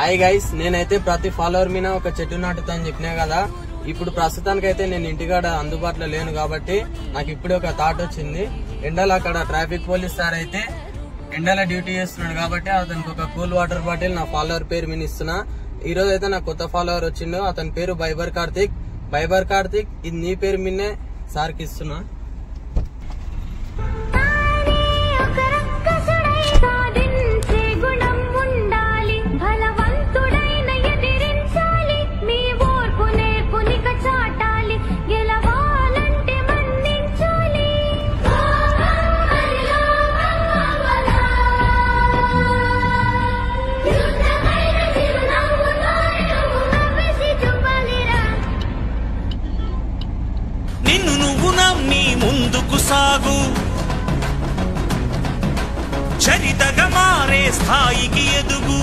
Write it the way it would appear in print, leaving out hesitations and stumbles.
Hi guys, నేనైతే ప్రతి follower మీద ఒక చెట్టు నాటుతా అని చెప్పినా కదా. ఇప్పుడు ప్రస్తుతానికైతే నేను ఇంటికాడ అందుబాటులో లేను కాబట్టి నాకు ఇప్పుడే ఒక థాట్ వచ్చింది. ఎండలో అక్కడ ట్రాఫిక్ పోలీస్ సార్ అయితే ఎండలో డ్యూటీ చేస్తున్నాడు కాబట్టి అతనికి ఒక కూల్ వాటర్ బాటిల్ నా ఫాలోవర్ పేరు మీద ఇస్తున్నా. ఈ రోజు అయితే నాకు కొత్త ఫాలోవర్ వచ్చిండు, అతని పేరు బైబర్ కార్తిక్. ఇది నీ పేరు మీదనే సార్కి ఇస్తున్నా. నిన్ను నువ్వు నమ్మి ముందుకు సాగు, చరితగా మారే స్థాయికి ఎదుగు.